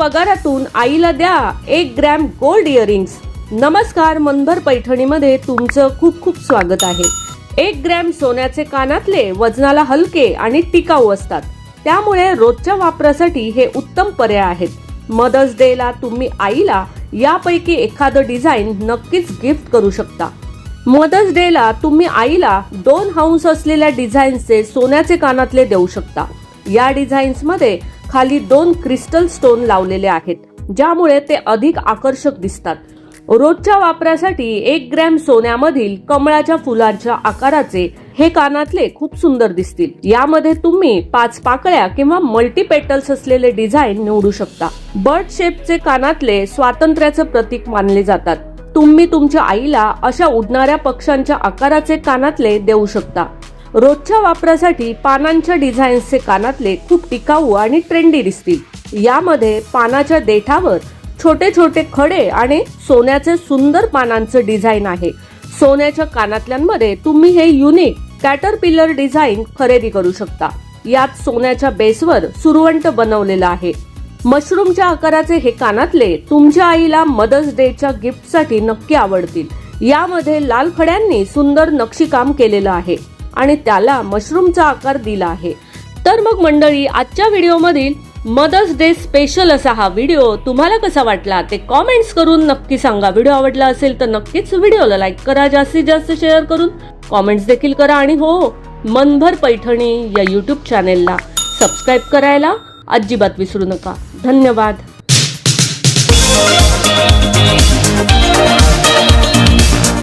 पगारातून आईला द्या 1 ग्रॅम गोल्ड इयरिंग्स। नमस्कार, मनभर पैठणीमध्ये तुमचं खूप खूप स्वागत आहे। 1 ग्रॅम सोन्याचे कानातले वजनाला हलके आणि टिकाऊ असतात, त्यामुळे रोजच्या वापरासाठी हे उत्तम पर्याय आहेत। मदर्स डे ला तुम्ही आईला यापैकी एखादं डिझाईन नक्कीच गिफ्ट करू शकता। मदर्स डे ला तुम्ही आईला 2 हंस असलेल्या डिझाईनचे सोन्याचे कानातले देऊ शकता। या डिझाईन्स मध्ये खाली 2 क्रिस्टल स्टोन लावलेले आहेत, ज्यामुळे ते अधिक आकर्षक दिसतात। रोजच्या वापरासाठी 1 ग्रॅम सोन्यामधील कमळाच्या फुलांच्या आकाराचे हे कानातले खूप सुंदर दिसतील। यामध्ये तुम्ही 5 पाकळ्या किंवा मल्टी पेटल्स असलेले डिझाईन निवडू शकता। बर्ड शेपचे कानातले स्वातंत्र्याचं प्रतीक मानले जातात। तुम्ही तुमच्या आईला अशा उडणाऱ्या पक्ष्यांच्या आकाराचे कानातले देऊ शकता। रोजच्या वापरासाठी पानांच्या डिझाईन्सचे कानातले खूप टिकाऊ आणि ट्रेंडी दिसतील। यामध्ये पानाच्या देठावर छोटे छोटे खडे आणि सोन्याचे सुंदर पानांचं डिझाईन आहे। सोन्याच्या कानातल्यांमध्ये तुम्ही हे युनिक कॅटरपिलर डिझाईन खरेदी करू शकता। यात सोन्याच्या बेसवर सुरवंट बनवलेला आहे। मशरूमच्या आकाराचे हे कानातले तुमच्या आईला मदर्स डेच्या गिफ्टसाठी नक्की आवडतील। यामध्ये लाल खड्यांनी सुंदर नक्षीकाम केलेलं आहे आणि त्याला मशरूमचा आकार दिला आहे। तर मग मंडळी, आजच्या व्हिडिओमधील मदर्स डे स्पेशल असा हा व्हिडिओ तुम्हाला कसा वाटला ते कमेंट्स करून नक्की सांगा। व्हिडिओ आवडला असेल तर नक्कीच व्हिडिओला लाईक करा, जास्तीत जास्त शेअर करून कमेंट्स देखील करा आणि हो, मनभर पैठणी या YouTube चॅनेलला सबस्क्राईब करायला अजिबात विसरू नका। धन्यवाद।